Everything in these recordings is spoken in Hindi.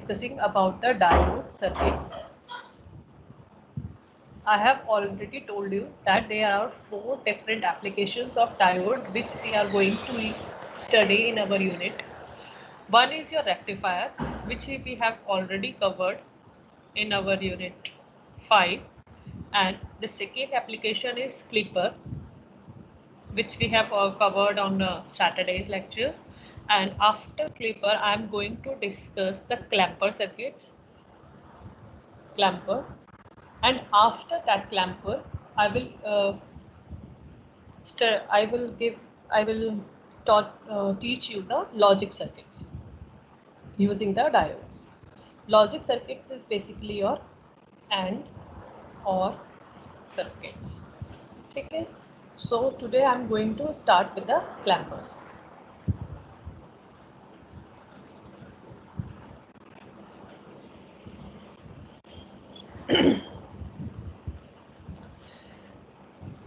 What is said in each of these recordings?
discussing about the diode circuits. I have already told you that there are 4 different applications of diode which we are going to study in our unit. One is your rectifier, which we have already covered in our unit 5, and the second application is clipper, which we have covered on Saturday's lecture. And after clipper, I am going to discuss the clamper circuits. Clamper, and after that clamper, I will teach you the logic circuits using the diodes. Logic circuits is basically your AND or circuits. Okay. So today I am going to start with the clampers.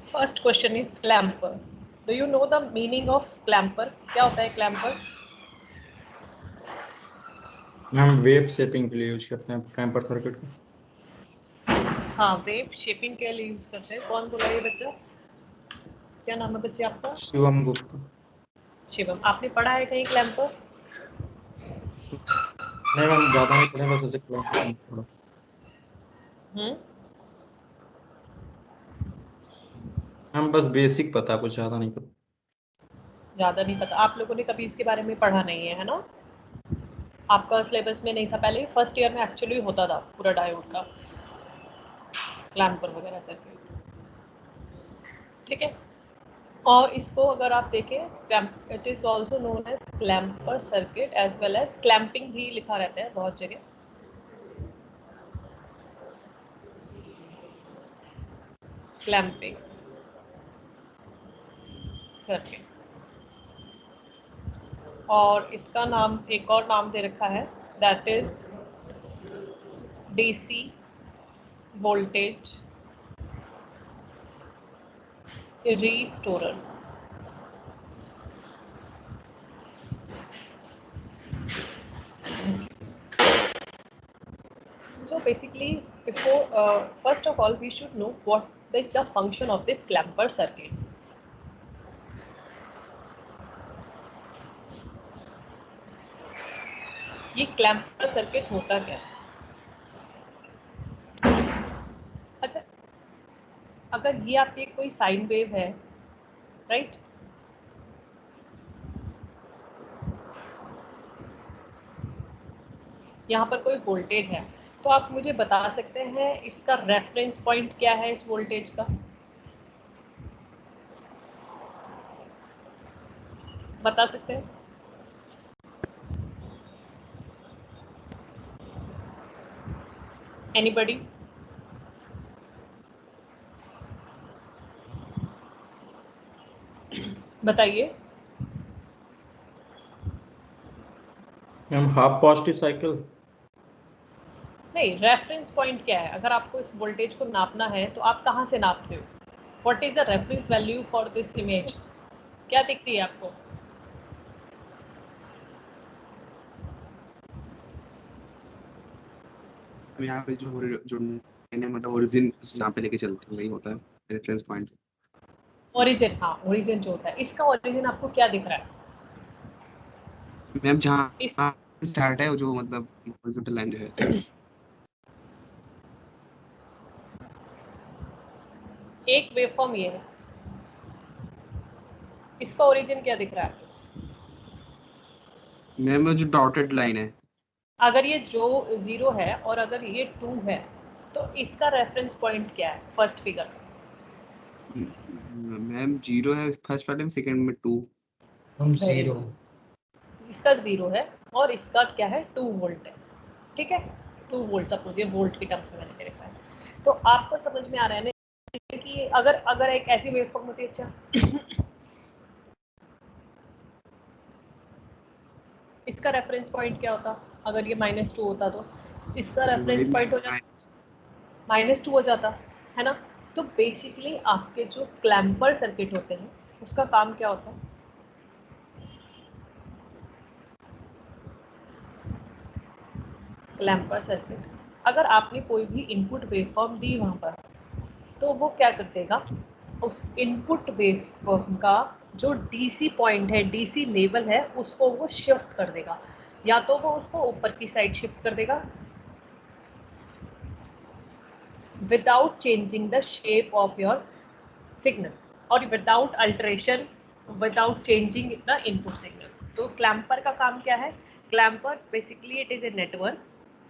First question is clamper. Do you know the meaning of clamper? क्या होता है clamper? हम वेव शेपिंग के लिए यूज करते हैं क्लैम्पर सर्किट को। हाँ, वेव शेपिंग के लिए यूज करते हैं। कौन बोला ये बच्चा? क्या नाम है बच्चे आपका? शिवम गुप्ता। शिवम, आपने पढ़ा है कहीं क्लैम्पर? नहीं मैम, ज्यादा नहीं पढ़े, बस ऐसे क्लैम्पर थोड़ा। हम बस बेसिक पता, कुछ ज्यादा नहीं पता। ज्यादा नहीं पता। आप लोगों ने कभी इसके बारे में पढ़ा नहीं है ना? आपका सिलेबस में नहीं था पहले? फर्स्ट ईयर में एक्चुअली होता था पूरा डायोड का क्लैम्पर वगैरह सर्किट, ठीक है। और इसको अगर आप देखें, it is also known as clamper circuit as well as clamping भी लिखा रहता है बहुत जगह। क्लैम्पिंग सर्किट, और इसका नाम एक और नाम दे रखा है, that is DC voltage restorers. So basically, first of all, we should know what is the function of this clamper circuit. ये क्लैम्पर सर्किट होता क्या है? अच्छा, अगर ये आपकी कोई साइन वेव है, राइट, यहाँ पर कोई वोल्टेज है, तो आप मुझे बता सकते हैं इसका रेफरेंस पॉइंट क्या है इस वोल्टेज का? बता सकते हैं? एनीबॉडी? बताइए। Ma'am half positive cycle. नहीं, रेफरेंस पॉइंट क्या है? अगर आपको इस वोल्टेज को नापना है तो आप कहाँ से नापते हो? What is the reference value for this image? क्या दिखती है आपको? यहाँ पे जो मतलब ओरिजिन जहाँ पे लेके चलते हैं वही होता है रेफरेंस पॉइंट। ओरिजिन, हाँ, ओरिजिन जो होता है, इसका ओरिजिन आपको क्या दिख रहा है? मैम जहाँ स्टार्ट है जो मतलब हॉरिजॉन्टल लाइन जो है, एक वेवफॉर्म ये है, इसका ओरिजिन क्या दिख रहा है? मैम जो डॉटेड लाइन है, अगर ये जो 0 है और अगर ये 2 है तो इसका रेफरेंस पॉइंट क्या है फर्स्ट फिगर? मैम 0 है फर्स्ट वाले में, सेकंड में 2। हम 0। इसका 0 है और इसका क्या है? 2 वोल्ट है, ठीक है। 2 वोल्ट सपोज, ये वोल्ट की टर्म्स में मैंने दे रखा है। तो आपको समझ में आ रहा है ना कि अगर एक ऐसी वेवफॉर्म होती है, अच्छा इसका रेफरेंस पॉइंट क्या होता? अगर ये -2 होता तो इसका रेफरेंस पॉइंट हो जाता -2 हो जाता, है ना। तो बेसिकली आपके जो क्लैम्पर सर्किट होते हैं उसका काम क्या होता है? क्लैम्पर सर्किट, अगर आपने कोई भी इनपुट वेवफॉर्म दी वहाँ पर, तो वो क्या कर देगा, उस इनपुट वेवफॉर्म का जो डीसी पॉइंट है, डीसी लेवल है, उसको वो शिफ्ट कर देगा। या तो वो उसको ऊपर की साइड शिफ्ट कर देगा without changing the shape of your signal, और without alteration, without changing the input signal. तो क्लैम्पर का काम क्या है? Clamper basically it is a network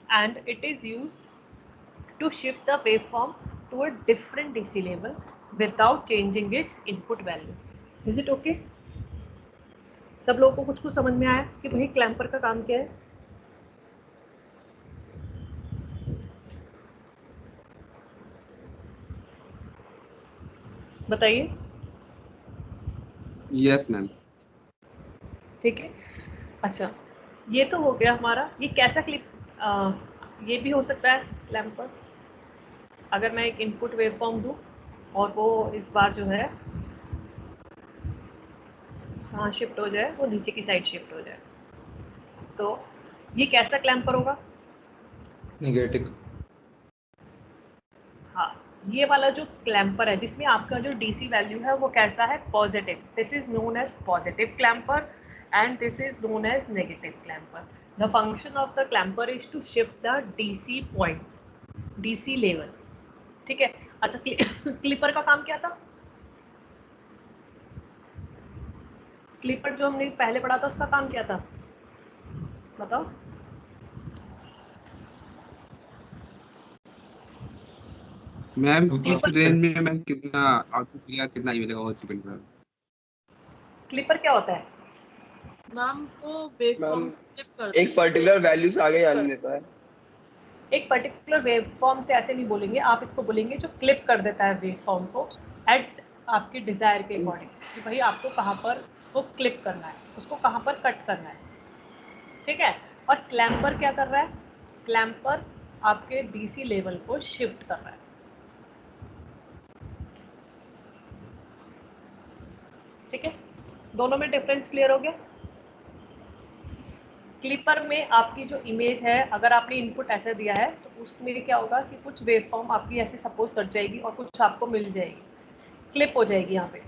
and it is used to shift the waveform to a different DC level without changing its input value. Is it okay? सब लोगों को कुछ कुछ समझ में आया कि भाई क्लैम्पर का काम क्या है? बताइए। Yes ma'am. ठीक है, अच्छा, ये तो हो गया हमारा। ये कैसा क्लिप, ये भी हो सकता है क्लैम्पर, अगर मैं एक इनपुट वेवफॉर्म दूं और वो इस बार जो है हाँ शिफ्ट हो जाए, वो नीचे की साइड शिफ्ट हो जाए, तो ये कैसा क्लैम्पर होगा? नेगेटिव। हाँ, ये वाला जो क्लैम्पर है जिसमें आपका जो डीसी वैल्यू है वो कैसा है? Positive. This is known as positive clamper and this is known as negative clamper. The function of the clamper is to shift the DC points, DC level. ठीक है, अच्छा क्लिपर का काम क्या था? क्लिपर जो हमने पहले पढ़ा था उसका काम क्या था, बताओ? मैम हम इस रेंज में मैम कितना आउटपुट मिलेगा, कितना ही मिलेगा, वो डिपेंड सर। क्लिपर क्या होता है? मैम वो वेवफॉर्म फ्लिप कर एक पर्टिकुलर वैल्यू से आगे जाने देता है। एक पर्टिकुलर वेवफॉर्म से ऐसे नहीं बोलेंगे, आप इसको बोलेंगे जो क्लिप कर देता है वेवफॉर्म को एट आपके डिजायर के अकॉर्डिंग, कि भाई आपको कहाँ पर उसको क्लिप करना है, उसको कहाँ पर कट करना है। ठीक है, और क्लैम्पर क्या कर रहा है? क्लैम्पर आपके डीसी लेवल को शिफ्ट कर रहा है। ठीक है, दोनों में डिफरेंस क्लियर हो गया? क्लिपर में आपकी जो इमेज है, अगर आपने इनपुट ऐसे दिया है तो उसमें क्या होगा कि कुछ वेवफॉर्म आपकी ऐसे सपोज कट जाएगी और कुछ आपको मिल जाएगी, क्लिप हो जाएगी यहाँ पे,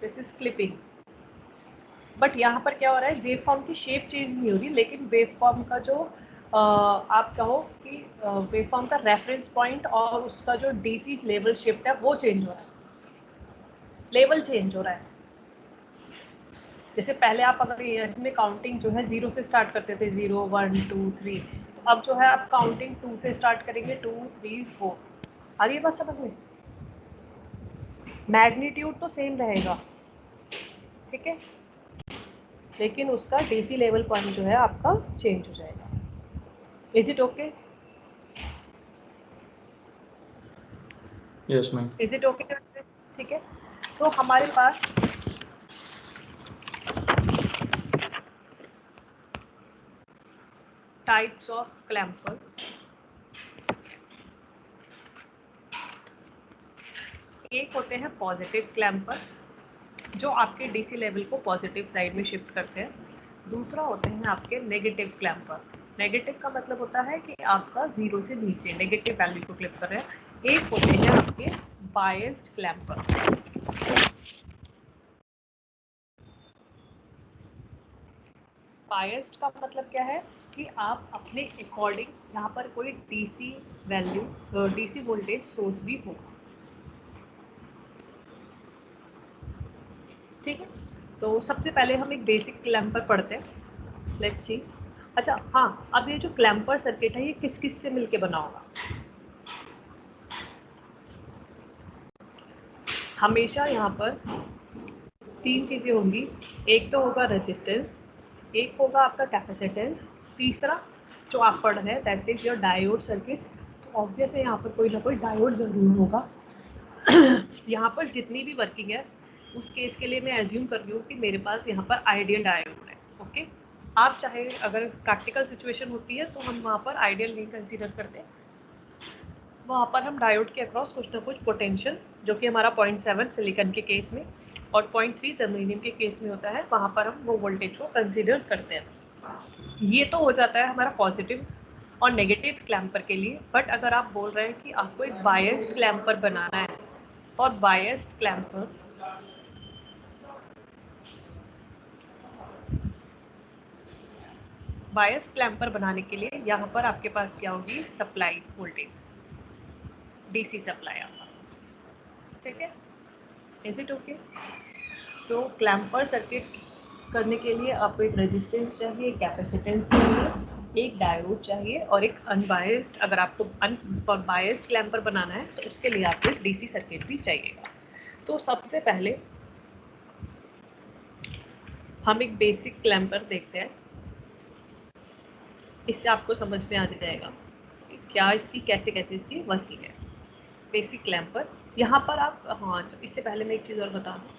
दिस इज क्लिपिंग। बट यहाँ पर क्या हो रहा है, वेवफॉर्म की शेप चेंज नहीं हो रही, लेकिन वेवफॉर्म का जो आप कहो कि वेवफॉर्म का रेफरेंस पॉइंट और उसका जो डीसी लेवल शिफ्ट है वो चेंज हो रहा है, लेवल चेंज हो रहा है। जैसे पहले आप अगर इसमें काउंटिंग जो है 0 से स्टार्ट करते थे, 0 1 2 3, तो अब जो है आप काउंटिंग 2 से स्टार्ट करेंगे, 2 3 4। आ रही है बात समझ में? मैग्नीट्यूड तो सेम रहेगा, ठीक है, लेकिन उसका डीसी लेवल पॉइंट जो है आपका चेंज हो जाएगा। Is it okay? Yes ma'am. Is it okay? ठीक है, तो हमारे पास टाइप्स ऑफ क्लैम्पर, एक होते हैं पॉजिटिव क्लैम्पर जो आपके डीसी लेवल को पॉजिटिव साइड में शिफ्ट करते हैं, दूसरा होते हैं आपके नेगेटिव क्लैम्पर। नेगेटिव का मतलब होता है कि आपका 0 से नीचे नेगेटिव वैल्यू को क्लिप कर रहे हैं। एक होते हैं आपके बायस्ड क्लैम्पर। बायस्ड का मतलब क्या है कि आप अपने अकॉर्डिंग यहाँ पर कोई DC value, DC voltage source भी हो, ठीक है। तो सबसे पहले हम एक बेसिक क्लैम्पर पढ़ते हैं, लेट्स सी। अच्छा हाँ, अब ये जो क्लैम्पर सर्किट है ये किस किस से मिलके बना होगा? हमेशा यहाँ पर 3 चीज़ें होंगी, एक तो होगा रेजिस्टेंस, एक होगा आपका कैपेसिटेंस, तीसरा जो आप पढ़ रहे हैं that is your diode circuits. तो ऑब्वियस है यहाँ पर कोई ना कोई डायोड जरूर होगा। यहाँ पर जितनी भी वर्किंग है उस केस के लिए मैं एज्यूम कर रही हूँ कि मेरे पास यहाँ पर आइडियल डायोड है, ओके। आप चाहे अगर प्रैक्टिकल सिचुएशन होती है तो हम वहाँ पर आइडियल नहीं कंसीडर करते, वहाँ पर हम डायोड के अक्रॉस कुछ ना कुछ पोटेंशियल, जो कि हमारा 0.7 सिलिकॉन के केस में और 0.3 जर्मेनियम के केस में होता है, वहाँ पर हम वो वोल्टेज को कंसीडर करते हैं। ये तो हो जाता है हमारा पॉजिटिव और नेगेटिव क्लैम्पर के लिए। बट अगर आप बोल रहे हैं कि आपको एक बायस्ड क्लैम्पर बनाना है, और बायस्ड क्लैम्पर बनाने के लिए यहाँ पर आपके पास क्या होगी, सप्लाई वोल्टेज, डीसी सप्लाई आपका, ठीक है। Is it okay? तो क्लैम्पर सर्किट करने के लिए आपको एक रेजिस्टेंस चाहिए, एक कैपेसिटेंस चाहिए, एक डायोड चाहिए और एक अनबायस्ड, अगर आपको बायस्ड क्लैम्पर बनाना है तो उसके लिए आपको एक डीसी सर्किट भी चाहिएगा। तो सबसे पहले हम एक बेसिक क्लैम्पर देखते हैं, इससे आपको समझ में आ जाएगा कि क्या इसकी कैसे कैसे इसकी वर्किंग है। बेसिक क्लैम्पर यहाँ पर आप, हाँ इससे पहले मैं एक चीज़ और बता दूँ,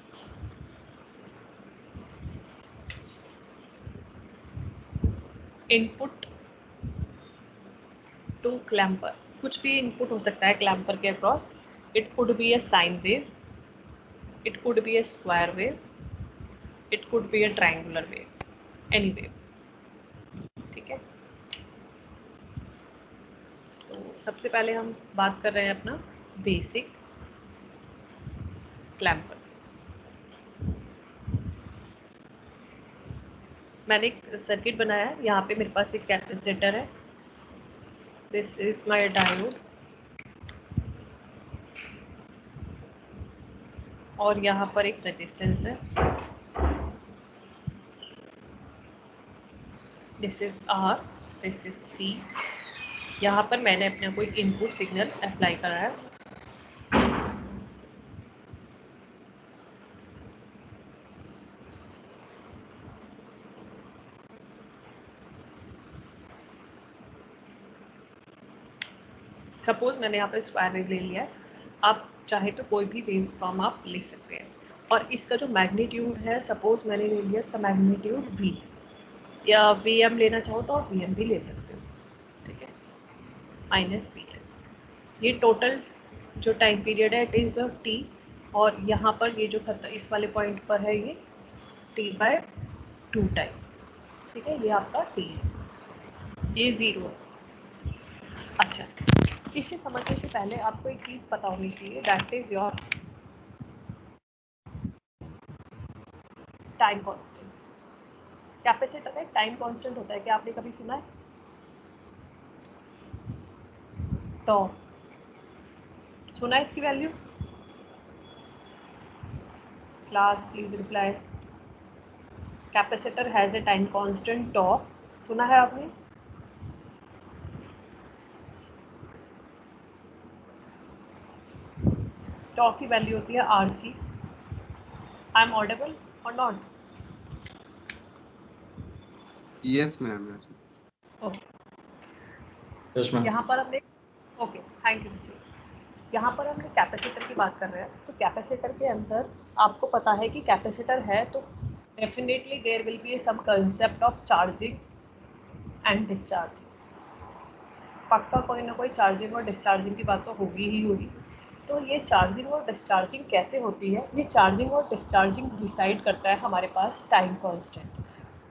इनपुट टू क्लैम्पर, कुछ भी इनपुट हो सकता है क्लैम्पर के across. It could be a sine wave, it could be a square wave, it could be a triangular wave, any wave, ठीक है। तो सबसे पहले हम बात कर रहे हैं अपना बेसिक क्लैम्पर। मैंने एक सर्किट बनाया है, यहाँ पे मेरे पास एक कैपेसिटर है, दिस इज माय डायोड, और यहाँ पर एक रेजिस्टेंस है, this is R, this is C. यहाँ पर मैंने अपना कोई इनपुट सिग्नल अप्लाई करा है, सपोज मैंने यहाँ पर स्क्वायर वेव ले लिया है, आप चाहे तो कोई भी वेव फॉर्म आप ले सकते हैं। और इसका जो मैग्नीट्यूड है, सपोज मैंने ले लिया इसका मैग्नीट्यूड v, या vm लेना चाहो तो आप vm भी ले सकते हो, ठीक है, माइनस vm। ये टोटल जो टाइम पीरियड है इट इज़ t, और यहाँ पर ये जो इस वाले पॉइंट पर है ये t/2 टाइम, ठीक है, ये आपका t है, ये 0 है। अच्छा, इसे समझने से पहले आपको एक चीज़ पता होनी चाहिए, that is your time constant. Capacitor का एक टाइम कांस्टेंट होता है, क्या आपने कभी सुना है? तो सुना है इसकी value? Class please reply. Capacitor has a time constant tau, सुना है आपने? टॉ की वैल्यू होती है RC। I am audible or not? Yes ma'am. Okay, yes ma'am. यहाँ पर हमने, ओके थैंक यू जी, यहाँ पर हमने कैपेसिटर की बात कर रहे हैं। तो कैपेसिटर के अंदर आपको पता है कि कैपेसिटर है तो definitely there will be some concept of charging and discharging, पक्का कोई ना कोई चार्जिंग और डिस्चार्जिंग की बात तो होगी ही होगी। तो ये चार्जिंग और डिस्चार्जिंग कैसे होती है? ये चार्जिंग और डिस्चार्जिंग डिसाइड करता है हमारे पास टाइम कांस्टेंट।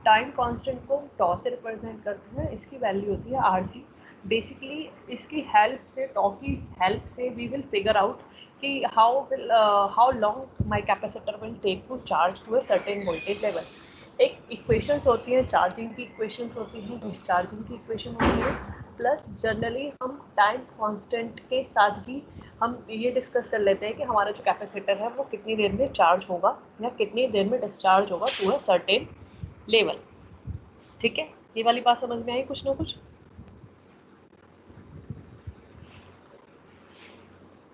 टाइम कांस्टेंट को टॉ से रिप्रेजेंट करते हैं, इसकी वैल्यू होती है RC। बेसिकली इसकी हेल्प से, टॉ की हेल्प से वी विल फिगर आउट कि how long my capacitor will take to charge to a certain voltage level. एक इक्वेशंस होती है, चार्जिंग की इक्वेशंस होती हैं, डिस्चार्जिंग की इक्वेशन होती है, प्लस जनरली हम टाइम कांस्टेंट के साथ भी हम ये डिस्कस कर लेते हैं कि हमारा जो कैपेसिटर है वो कितनी देर में चार्ज होगा या कितनी देर में डिस्चार्ज होगा टू अ सर्टेन लेवल, ठीक है। ये वाली बात समझ में आई कुछ ना कुछ?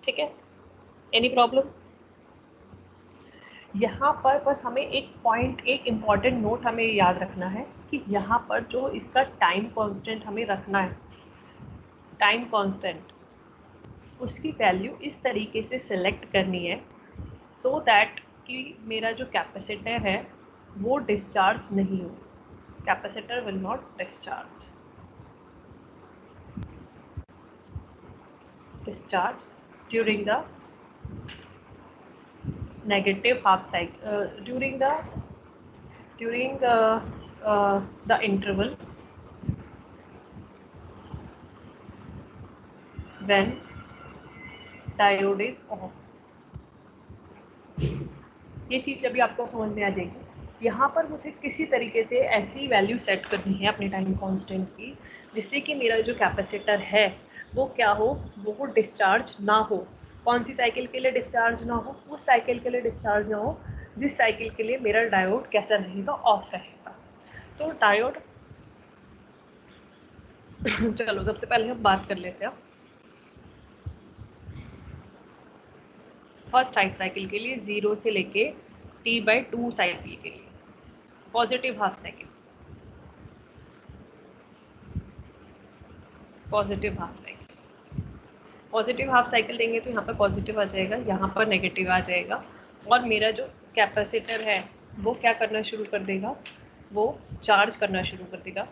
ठीक है, एनी प्रॉब्लम? यहाँ पर बस हमें एक पॉइंट, एक इम्पॉर्टेंट नोट हमें याद रखना है कि यहाँ पर जो इसका टाइम कांस्टेंट हमें रखना है, टाइम कांस्टेंट, उसकी वैल्यू इस तरीके से सिलेक्ट करनी है सो दैट कि मेरा जो कैपेसिटर है वो डिस्चार्ज नहीं हो, capacitor will not discharge during the negative half cycle, during the interval when diode is off। ये चीज़ अभी आपको समझ में आ जाएगी। यहाँ पर मुझे किसी तरीके से ऐसी वैल्यू सेट करनी है अपने टाइम कांस्टेंट की, जिससे कि मेरा जो कैपेसिटर है वो क्या हो, वो डिस्चार्ज ना हो। कौन सी साइकिल के लिए डिस्चार्ज ना हो? उस साइकिल के लिए डिस्चार्ज ना हो जिस साइकिल के लिए मेरा डायोड कैसा रहेगा, ऑफ रहेगा। तो डायोड चलो सबसे पहले हम बात कर लेते हैं फर्स्ट हाफ साइकिल के लिए, 0 से लेके T/2 साइकिल के लिए, positive half cycle, positive half cycle. Positive half cycle देंगे तो यहाँ पर पॉजिटिव आ जाएगा, यहाँ पर नेगेटिव आ जाएगा, और मेरा जो कैपेसिटर है वो क्या करना शुरू कर देगा, वो चार्ज करना शुरू कर देगा।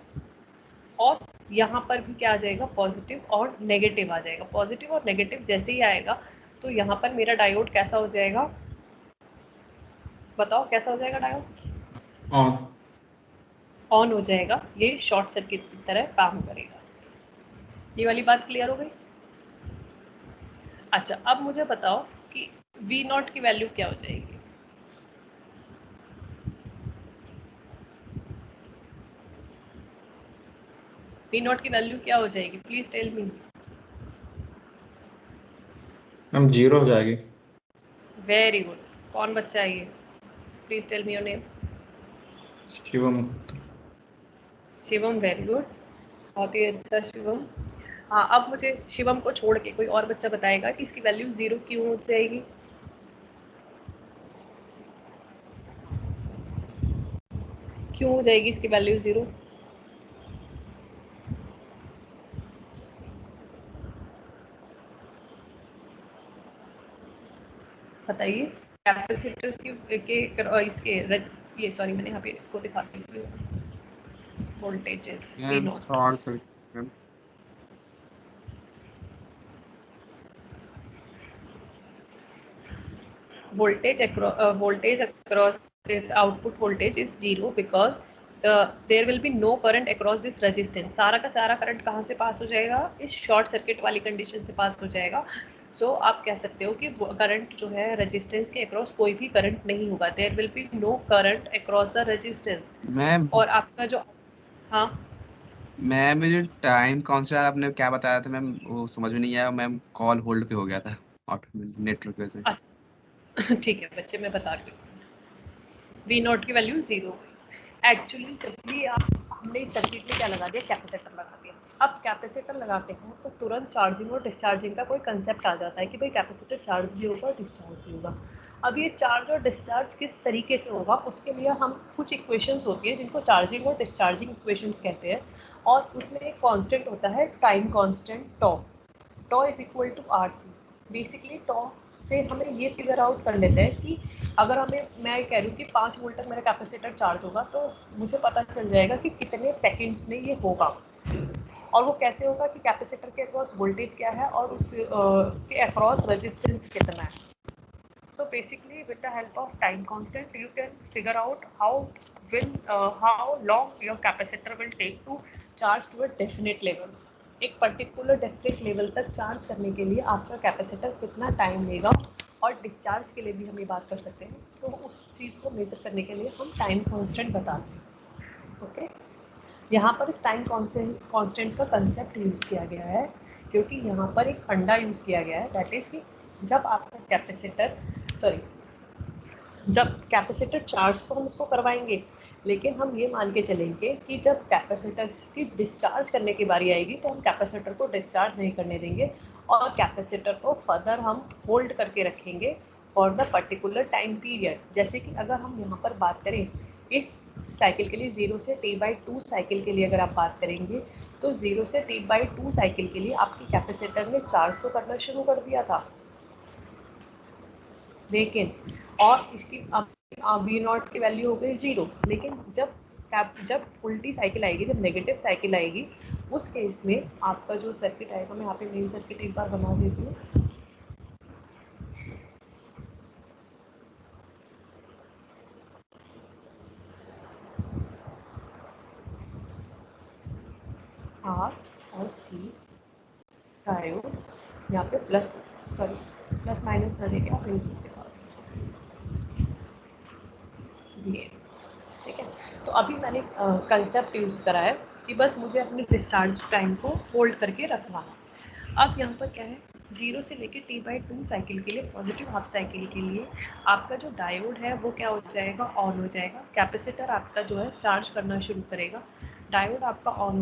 और यहाँ पर भी क्या आ जाएगा, पॉजिटिव और नेगेटिव आ जाएगा। पॉजिटिव और नेगेटिव जैसे ही आएगा तो यहाँ पर मेरा डायोड कैसा हो जाएगा, बताओ कैसा हो जाएगा डायोड? ऑन। ऑन हो जाएगा, ये शॉर्ट सर्किट की तरह काम करेगा। ये वाली बात क्लियर हो गई? अच्छा, अब मुझे बताओ कि V0 की वैल्यू क्या हो जाएगी? V0 की वैल्यू क्या हो जाएगी, प्लीज टेल मी। मैम 0 हो जाएगी। Very good. कौन बच्चा है ये? Please tell me your name. Shivam. Shivam, very good, बहुत ही अच्छा शिवम। हाँ, अब मुझे शिवम को छोड़ के कोई और बच्चा बताएगा कि इसकी वैल्यू 0 क्यों हो जाएगी? क्यों हो जाएगी इसकी वैल्यू 0? बताइए। कैपेसिटर इसके ये सॉरी, मैंने यहाँ पे को दिखाती हूँ voltages V0। Short circuit ma'am. voltage across this output voltage is 0 because there will be no current across this resistance। सारा का सारा करंट कहाँ से पास हो जाएगा, इस शॉर्ट सर्किट वाली कंडीशन से पास हो जाएगा। सो आप कह सकते हो कि करंट जो है रेजिस्टेंस के अक्रॉस कोई भी करंट नहीं होगा, there will be no current across the resistance. Ma'am और आपका जो, हाँ मैम जो टाइम कांस्टेंट आपने क्या बताया था मैम, वो समझ में नहीं आया मैम, कॉल होल्ड पे हो गया था नेटवर्क वजह से। अच्छा ठीक है बच्चे, मैं बता रही हूँ। V0 की वैल्यू 0 हुई। एक्चुअली जब भी हमने इस सर्किट में क्या लगा दिया, कैपेसिटर लगा दिया। अब कैपेसिटर लगाते हैं तो तुरंत चार्जिंग और डिस्चार्जिंग का कोई कंसेप्ट आ जाता है कि भाई कैपेसिटर चार्ज भी होगा, डिस्चार्ज भी होगा। अब ये चार्ज और डिस्चार्ज किस तरीके से होगा, उसके लिए हम कुछ इक्वेशंस होती है जिनको चार्जिंग और डिस्चार्जिंग इक्वेशंस कहते हैं, और उसमें एक कांस्टेंट होता है time constant tau. Tau is equal to RC। Basically tau से हमें ये फिगर आउट कर लेते हैं कि अगर मैं कह रही हूँ कि 5 वोल्ट तक मेरा कैपेसिटर चार्ज होगा, तो मुझे पता चल जाएगा कि कितने सेकंड्स में ये होगा। और वो कैसे होगा कि कैपेसिटर के अक्रॉस वोल्टेज क्या है और उस के अक्रॉस रेजिस्टेंस कितना है। So basically, with the help of time constant, you can figure out how long your capacitor will take to charge to a definite level। एक पर्टिकुलर डेफिनेट लेवल तक चार्ज करने के लिए आपका कैपेसिटर कितना टाइम लेगा, और डिस्चार्ज के लिए भी हम ये बात कर सकते हैं। तो उस चीज़ को मेजर करने के लिए हम टाइम कांस्टेंट बताते हैं। ओके, यहाँ पर इस टाइम कांस्टेंट का कंसेप्ट यूज़ किया गया है क्योंकि यहाँ पर एक फंडा यूज़ किया गया है, दैट इज़ कि जब आपका कैपेसिटर जब कैपेसिटर चार्ज तो हम इसको करवाएंगे, लेकिन हम ये मान के चलेंगे कि जब कैपेसिटर की डिस्चार्ज करने की बारी आएगी तो हम कैपेसिटर को डिस्चार्ज नहीं करने देंगे, और कैपेसिटर को फर्दर हम होल्ड करके रखेंगे for the particular time period. जैसे कि अगर हम यहाँ पर बात करें इस साइकिल के लिए, 0 से T/2 साइकिल के लिए अगर आप बात करेंगे, तो 0 से T/2 साइकिल के लिए आपकी कैपेसिटर ने चार्ज तो करना शुरू कर दिया था, लेकिन और इसकी V0 की वैल्यू हो गई 0। लेकिन जब उल्टी साइकिल आएगी, जब नेगेटिव साइकिल आएगी, उस केस में आपका जो सर्किट आएगा, मैं यहाँ पे मेन सर्किट एक बार बना देती हूँ। R और C डायोड यहाँ पे प्लस माइनस ना देके आप इनपुट दिखा दिए, ठीक है। तो अभी मैंने कंसेप्ट यूज़ करा है कि बस मुझे अपने डिस्चार्ज टाइम को होल्ड करके रखना है। अब यहाँ पर क्या है, 0 से लेके T/2 साइकिल के लिए, पॉजिटिव हाफ साइकिल के लिए आपका जो डायोड है वो क्या हो जाएगा, ऑन हो जाएगा। कैपेसिटर आपका जो है चार्ज करना शुरू करेगा। डायोड आपका ऑन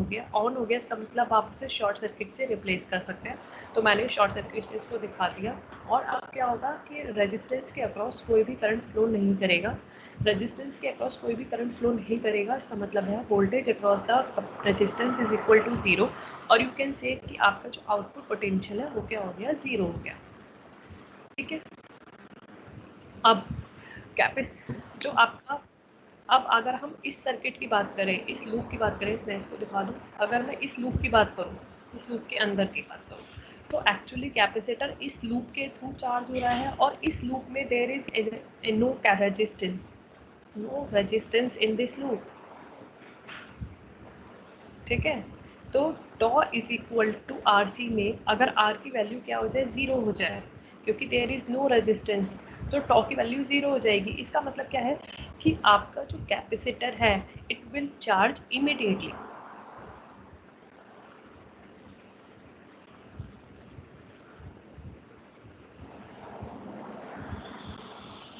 हो गया इसका मतलब आप उसे शॉर्ट सर्किट से रिप्लेस कर सकते हैं। तो मैंने शॉर्ट सर्किट से इसको दिखा दिया। और अब क्या होगा कि रेजिस्टेंस के अक्रॉस कोई भी करंट फ्लो नहीं करेगा। रेजिस्टेंस के अक्रॉस कोई भी करंट फ्लो नहीं करेगा, इसका मतलब है voltage across the resistance is equal to 0। और यू कैन से कि आपका जो आउटपुट पोटेंशियल है वो क्या हो गया, 0 हो गया, ठीक है। अब जो आपका, अब अगर हम इस सर्किट की बात करें, इस लूप की बात करें, मैं इसको दिखा दूं। अगर मैं इस लूप की बात करूं, इस लूप के अंदर की बात करूं, तो एक्चुअली कैपेसिटर इस लूप के थ्रू चार्ज हो रहा है और इस लूप में there is no resistance in this loop, ठीक है। तो tau is equal to R C में अगर आर की वैल्यू क्या हो जाए, 0 हो जाए, क्योंकि देयर इज नो रेजिस्टेंस, तो टॉ की वैल्यू 0 हो जाएगी। इसका मतलब क्या है कि आपका जो कैपेसिटर है इट विल चार्ज इमीडिएटली।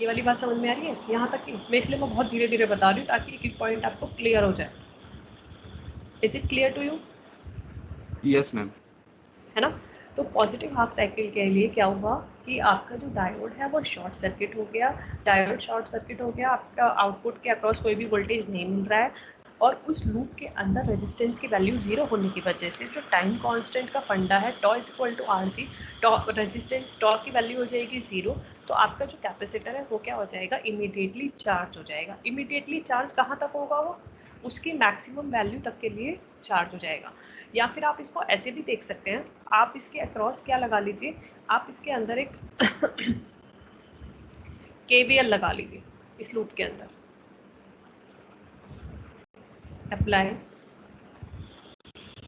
ये वाली बात समझ में आ रही है यहाँ तक की? मैं इसलिए मैं बहुत धीरे धीरे बता रही हूँ ताकि एक एक पॉइंट आपको क्लियर हो जाए। Is it clear to you? Yes ma'am. है ना। तो पॉजिटिव हाफ साइकिल के लिए क्या हुआ कि आपका जो डायोड है वो शॉर्ट सर्किट हो गया। डायोड शॉर्ट सर्किट हो गया, आपका आउटपुट के अक्रॉस कोई भी वोल्टेज नहीं मिल रहा है और उस लूप के अंदर रेजिस्टेंस की वैल्यू 0 होने की वजह से जो टाइम कांस्टेंट का फंडा है tau is equal to R C, tau resistance tau की वैल्यू हो जाएगी 0। तो आपका जो कैपेसिटर है वो क्या हो जाएगा, इमीडिएटली चार्ज हो जाएगा। इमीडिएटली चार्ज कहाँ तक होगा, वो उसकी मैक्सिमम वैल्यू तक के लिए चार्ज हो जाएगा। या फिर आप इसको ऐसे भी देख सकते हैं, आप इसके अक्रॉस क्या लगा लीजिए, आप इसके अंदर एक KVL लगा लीजिए इस लूप के अंदर, अप्लाई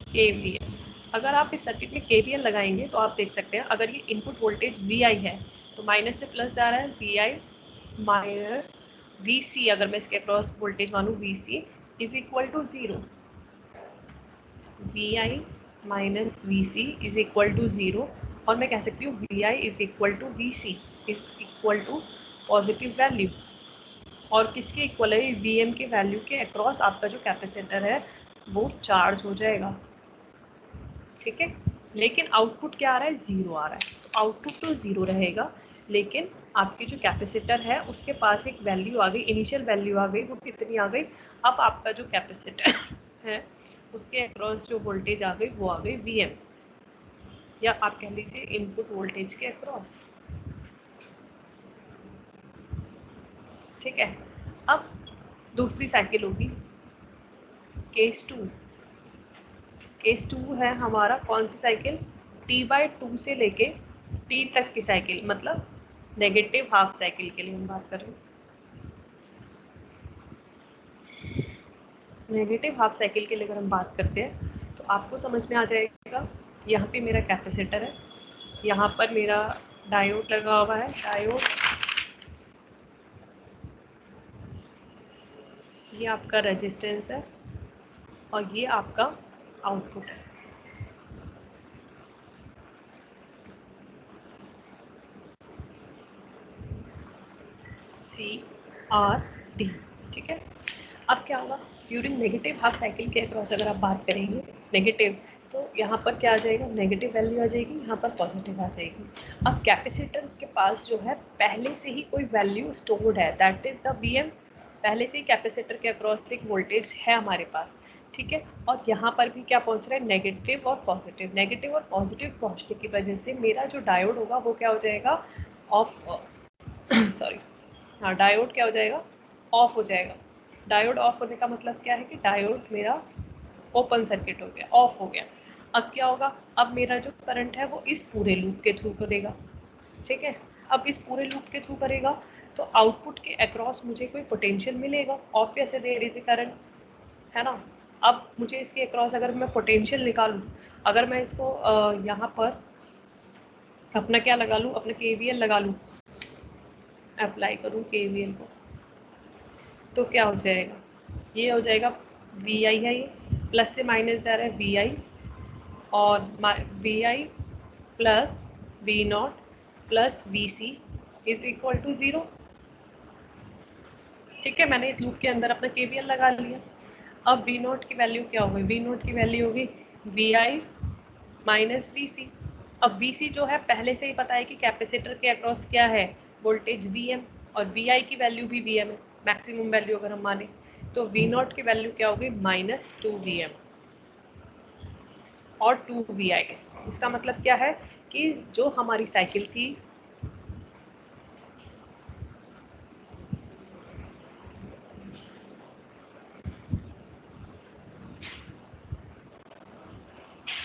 KVL। अगर आप इस सर्किट में KVL लगाएंगे तो आप देख सकते हैं अगर ये इनपुट वोल्टेज VI है तो माइनस से प्लस जा रहा है, VI माइनस VC, अगर मैं इसके अक्रॉस वोल्टेज मानूँ VC is equal to 0, VI minus VC is equal to 0। और मैं कह सकती हूँ VI is equal to VC is equal to positive value. और किसके इक्वल है, VM के वैल्यू के अक्रॉस आपका जो कैपेसिटर है वो चार्ज हो जाएगा, ठीक है। लेकिन आउटपुट क्या आ रहा है, 0 आ रहा है। तो आउटपुट तो 0 रहेगा, लेकिन आपकी जो कैपेसिटर है उसके पास एक वैल्यू आ गई, इनिशियल वैल्यू आ गई। वो कितनी आ गई, अब आपका जो कैपेसिटर है उसके अक्रॉस जो वोल्टेज आ गई वो आ गई VM, या आप कह लीजिए इनपुट वोल्टेज के अक्रॉस, ठीक है। अब दूसरी साइकिल होगी केस 2। केस 2 है हमारा कौन सी साइकिल, T/2 से लेके T तक की साइकिल, मतलब नेगेटिव हाफ साइकिल के लिए हम बात कर रहे हैं। नेगेटिव हाफ साइकिल के लिए अगर हम बात करते हैं तो आपको समझ में आ जाएगा, यहाँ पे मेरा कैपेसिटर है, यहाँ पर मेरा डायोड लगा हुआ है, डायोड ये आपका रेजिस्टेंस है और ये आपका आउटपुट है। CRT, ठीक है। अब क्या होगा, ड्यूरिंग नेगेटिव हाफ साइकिल के अक्रॉस अगर आप बात करेंगे नेगेटिव, तो यहाँ पर क्या आ जाएगा, नेगेटिव वैल्यू आ जाएगी, यहाँ पर पॉजिटिव आ जाएगी। अब कैपेसिटर के पास जो है पहले से ही कोई वैल्यू स्टोर्ड है, दैट इज द VM। पहले से ही कैपेसिटर के अक्रॉस एक वोल्टेज है हमारे पास, ठीक है। और यहाँ पर भी क्या पहुँच रहा है, नेगेटिव और पॉजिटिव। नेगेटिव और पॉजिटिव पहुँचने की वजह से मेरा जो डायोड होगा वो क्या हो जाएगा, ऑफ सॉरी हाँ, डायोड क्या हो जाएगा, ऑफ हो जाएगा। डायोड ऑफ होने का मतलब क्या है कि डायोड मेरा ओपन सर्किट हो गया, ऑफ हो गया। अब क्या होगा, अब मेरा जो करंट है वो इस पूरे लूप के थ्रू करेगा, ठीक है। अब इस पूरे लूप के थ्रू करेगा तो आउटपुट के अक्रॉस मुझे कोई पोटेंशियल मिलेगा, ऑब्वियस है, देयर इज ए करंट, है ना। अब मुझे इसके अक्रॉस अगर मैं पोटेंशियल निकालूं, अगर मैं इसको यहाँ पर अपना क्या लगा लूँ, अपना KVL लगा लूँ, अप्लाई करूँ KVL को, तो क्या हो जाएगा, ये हो जाएगा VI है, ये प्लस से माइनस जा रहा है VI, और VI plus V0 plus VC is equal to 0। ठीक है, मैंने इस लूप के अंदर अपना KVL लगा लिया। अब V0 की वैल्यू क्या होगी, V0 की वैल्यू होगी VI माइनस VC। अब VC जो है पहले से ही पता है कि कैपेसिटर के अक्रॉस क्या है, वोल्टेज VM, और VI की वैल्यू भी VM है, मैक्सिमम वैल्यू अगर हम माने, तो V0 की वैल्यू क्या होगी, माइनस 2VM और 2VI। इसका मतलब क्या है कि जो हमारी साइकिल थी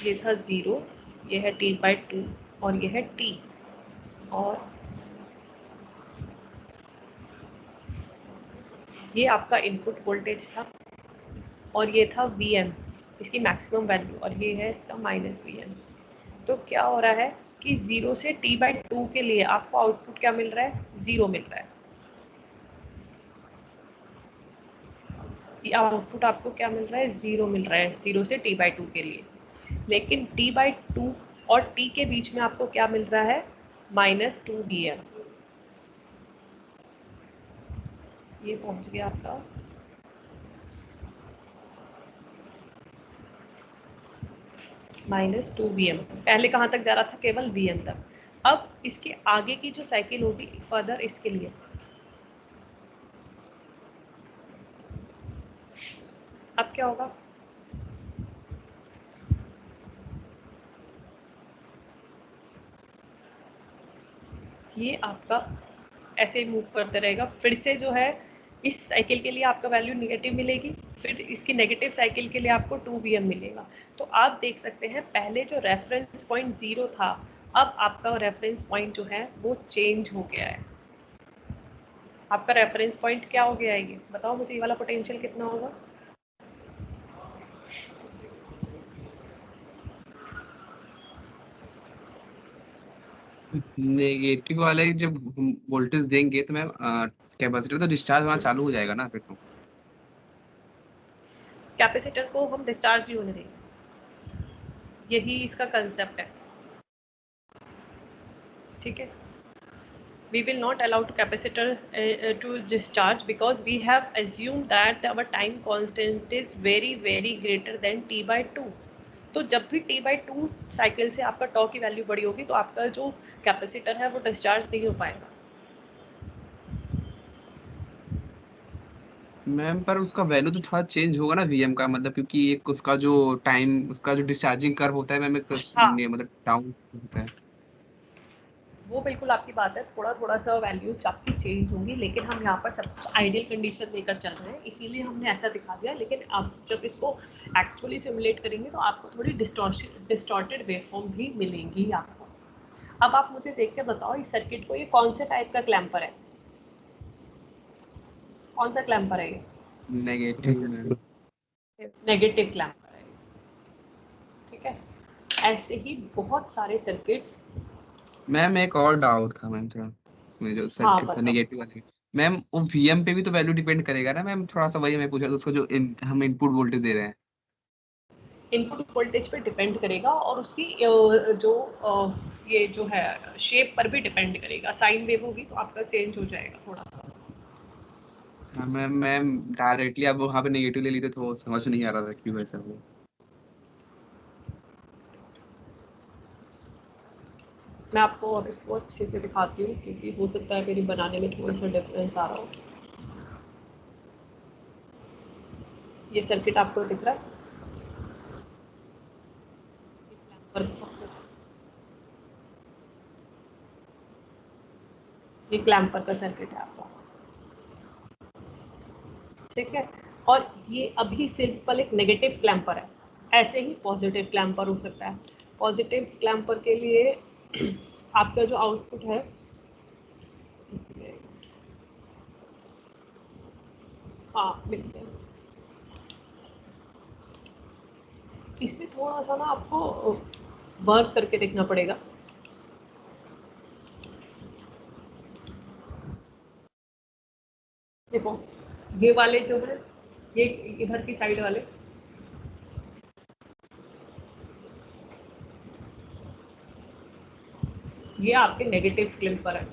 ये था 0, ये है T/2 और ये है T, और ये आपका इनपुट वोल्टेज था, और ये था VM, इसकी मैक्सिमम वैल्यू, और ये है इसका माइनस VM। तो क्या हो रहा है कि 0 से T/2 के लिए आपको आउटपुट क्या मिल रहा है, 0 मिल रहा है। ये आउटपुट आपको क्या मिल रहा है, 0 मिल रहा है 0 से T/2 के लिए। लेकिन T/2 और T के बीच में आपको क्या मिल रहा है, माइनस 2VM। ये पहुंच गया आपका माइनस 2VM। पहले कहाँ तक जा रहा था, केवल VM तक। अब इसके आगे की जो साइकिल होगी फर्दर, इसके लिए अब क्या होगा, ये आपका ऐसे ही मूव करते रहेगा। फिर से जो है इस साइकिल के लिए आपका वैल्यू नेगेटिव मिलेगी, फिर इसकी नेगेटिव साइकिल के लिए आपको 2VM मिलेगा। तो आप देख सकते हैं पहले जो रेफरेंस पॉइंट 0 था, अब आपका रेफरेंस पॉइंट जो है वो चेंज हो गया है। आपका रेफरेंस पॉइंट क्या हो गया है, ये बताओ मुझे, ये वाला पोटेंशियल कितना होगा, नेगेटिव वाले जब वोल्टेज देंगे तो मैम कैपेसिटर तो डिस्चार्ज होना चालू हो जाएगा ना फिर तो। कैपेसिटर को हम डिस्चार्ज नहीं होने देंगे, यही इसका कंसेप्ट है। ठीक है, we will not allow to capacitor to discharge because we have assumed that our time constant is very greater than T/2। तो जब भी T/2 साइकिल से आपका टॉ की वैल्यू बड़ी होगी तो आपका जो कैपेसिटर है वो डिस्चार्ज नहीं हो पाएगा। मैम पर उसका वैल्यू तो थोड़ा चेंज होगा ना वीएम का, मतलब क्योंकि एक उसका जो टाइम, उसका जो डिस्चार्जिंग कर्व होता है मैम, एक हाँ, मतलब डाउन होता है। वो बिल्कुल आपकी बात है, थोड़ा थोड़ा सा वैल्यूज आपकी चेंज होंगी, लेकिन हम यहाँ पर सब कुछ आइडियल कंडीशन देकर चल रहे हैं, इसीलिए हमने ऐसा दिखा दिया। लेकिन आप जब इसको एक्चुअली सिमुलेट करेंगे तो आपको थोड़ी डिस्टॉर्टेड वेवफॉर्म भी मिलेंगी आपको। अब आप मुझे देख के बताओ इस सर्किट को, ये कौन से टाइप का क्लैम्पर है, कौन सा क्लैम्पर है ये, नेगेटिव मैम। नेगेटिव क्लैम्पर है। ठीक है, ऐसे ही बहुत सारे सर्किट्स। मैम एक और डाउट था मैम थोड़ा, उसमें जो हाँ सर्किट था बताओ, नेगेटिव वाले में, मैम वो वीएम पे भी तो वैल्यू डिपेंड करेगा ना मैम, थोड़ा सा वही मैं पूछ रहा था, उसको जो हम इनपुट वोल्टेज दे रहे हैं। इनपुट वोल्टेज पे डिपेंड करेगा, और उसकी जो ये जो है शेप पर भी डिपेंड करेगा। साइन वेव होगी तो आपका चेंज हो जाएगा थोड़ा सा। हाँ मैम, मैम डायरेक्टली अब वहाँ पे नेगेटिव ले ली तो समझ नहीं आ रहा था क्यों ऐसा हुआ। मैं आपको अब इसको अच्छे से दिखाती हूँ, क्योंकि हो सकता है मेरी बनाने में थोड़ा सा डिफरेंस आ रहा हो। ये सर्किट आपको दिख रहा है, ये क्लैम्पर का सर्किट है आपका। ठीक है, और ये अभी सिंपल एक नेगेटिव क्लैम्पर है। ऐसे ही पॉजिटिव क्लैम्पर हो सकता है। पॉजिटिव क्लैम्पर के लिए आपका जो आउटपुट है, हाँ मिलते हैं, इसमें थोड़ा सा ना आपको वर्क करके देखना पड़ेगा। देखो ये वाले जो है, ये इधर की साइड वाले, ये आपके नेगेटिव क्लिम्पर है,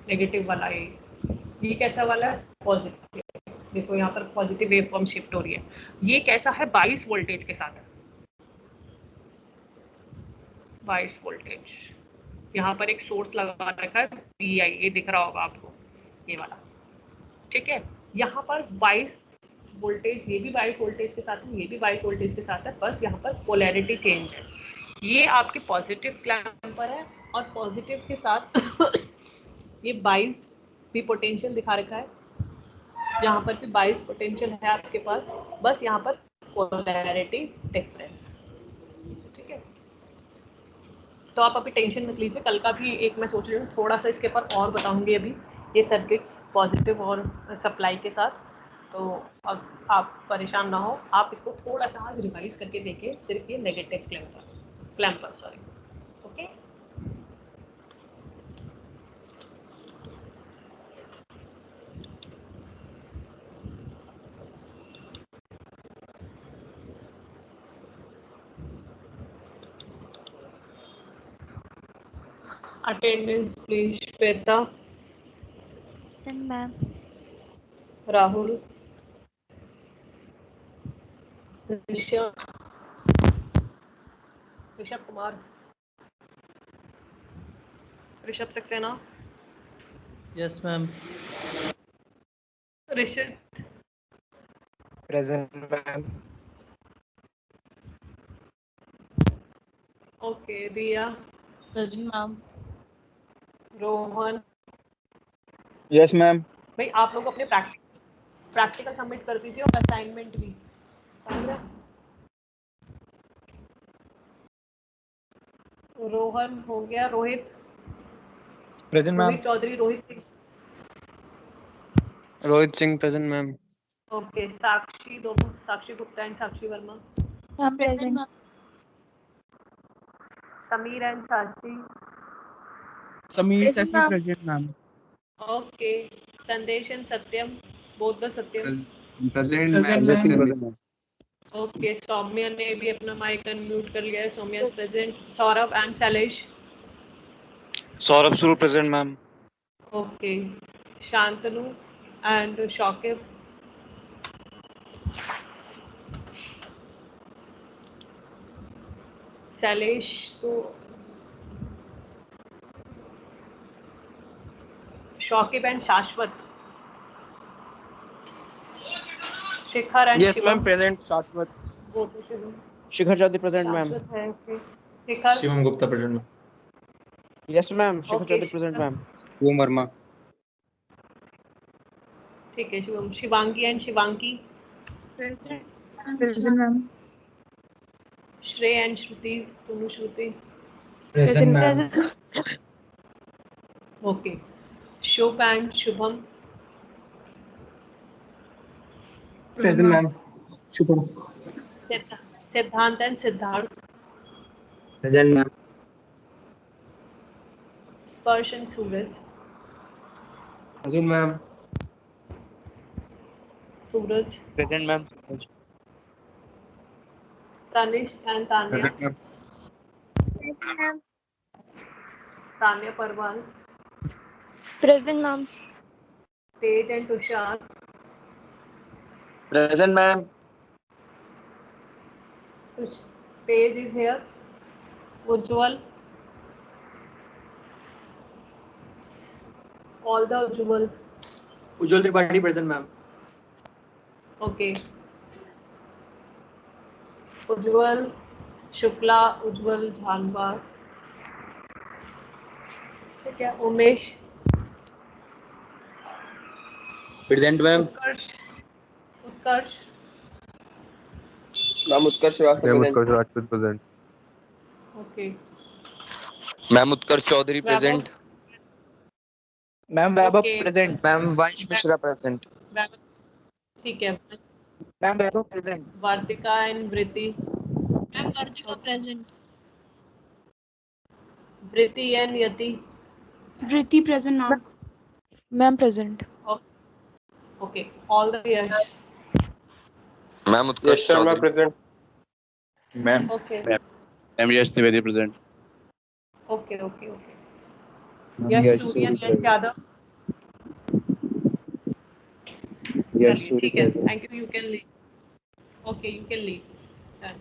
नेगेटिव वाला ये कैसा वाला है? पॉजिटिव। देखो यहाँ पर पॉजिटिव वेव फॉर्म शिफ्ट हो रही है। ये कैसा है? 22 वोल्टेज के साथ है, 22 वोल्टेज। यहाँ पर एक सोर्स लगा रखा है VI, ये दिख रहा होगा आपको, ये वाला, ठीक है। यहाँ पर 22 वोल्टेज, ये भी 22 वोल्टेज के साथ है, ये भी 22 वोल्टेज के साथ है, बस यहाँ पर पोलैरिटी चेंज है। ये आपके पॉजिटिव क्लैम्पर है और पॉजिटिव के साथ ये 22 भी पोटेंशियल दिखा रखा है, यहाँ पर भी 22 पोटेंशियल है आपके पास, बस यहाँ पर पोलैरिटी डिफरेंस है, ठीक है। तो आप अभी टेंशन मत लीजिए, कल का भी एक मैं सोच रही हूँ थोड़ा सा इसके ऊपर और बताऊंगी अभी, ये सर्किट्स पॉजिटिव और सप्लाई के साथ। तो अब आप परेशान ना हो, आप इसको थोड़ा सा आज रिवाइज करके देखिए, सिर्फ ये negative clamper sorry, okay. Attendance please. Shweta, ma'am. Rahul, Rishabh Kumar, Rishabh Saxena, yes ma'am. Rishabh, present ma'am. Okay. Riya, present ma'am. Rohan. Yes ma'am. भाई आप लोग अपने प्रैक्टिकल सबमिट कर दीजिए और असाइनमेंट भी, समझ रहे? रोहन हो गया। Rohit, present ma'am. Rohit Chaudhary, Rohit Singh, Rohit Singh present ma'am. Okay. Sakshi, दोनों Sakshi Gupta and Sakshi Verma, ma'am present. Sameer and Sakshi, Sameer Present, Saifi ma'am. Present ma'am. Okay. Sandesh and Satyam, both the Satyam, present Present, Sanjay Singh ma'am. Present. Okay. Saumya ने भी अपना माइक अनम्यूट कर लिया है, Saumya present. Saurabh and Shailesh, Saurabh Suru present, ma'am. Okay. Shantanu and शौकिब, Shailesh तो Shaukib and Shashwat, Shikhar and yes ma'am Shivam, present Shashwat. वो तो शिवम, शिखर चौधरी प्रेजेंट मैम। शाश्वत है, okay. Shikhar, Shivam Gupta present ma'am. Yes ma'am Shikhar okay. Chaudhary present Shikhar, ma'am. Shivam Verma. ठीक है Shivam. Shivangi and Shivanki, Present, ma'am. Shrey and Shruti, दोनों Shruti, present ma'am. Okay. Shubh and Shubham, present ma'am. Shubham Siddhant and Siddharth, present ma'am. Sparsh and Suraj, present ma'am. Suraj, present ma'am. Tanish and Tanya, Present, ma'am. Tanya Parwan, Present, ma'am. Tej and Tushar, present ma'am. Tej is here, Ujjwal, all the Ujjwals, Ujjwal Tripathi present ma'am. okay. Ujjwal Shukla, Ujjwal Jhanwar, ठीक है। Umesh, present ma'am. Utkarsh, Utkarsh, ma'am Utkarsh Srivastava ma'am present. Utkarsh Rajput present. Okay. Ma'am Utkarsh Chaudhary present. Ma'am Vaibhav Okay. Present. Ma'am Vansh Mishra present. ठीक है। Ma'am Vaibhav present. Vartika and Vritti, ma'am Vartika present. Vritti and Yati, Vriti present, ma'am. Ma'am present. Okay, all the yes. Ma'am Utkarsh Chaudhary present. Ma'am Okay, ma'am Yash Trivedi present. okay. Yes, Surya and Yash Yadav. चलिए ठीक है, thank you. You can leave. Okay, you can leave. Done.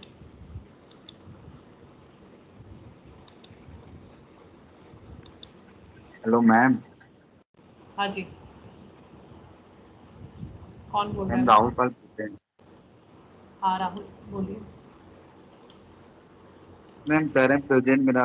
Hello ma'am. हाँ जी, कौन बोल रहा मैम है? राहुल पाल प्रेजेंट। हाँ राहुल बोलिए। मैम कह रहे हैं प्रेजेंट मेरा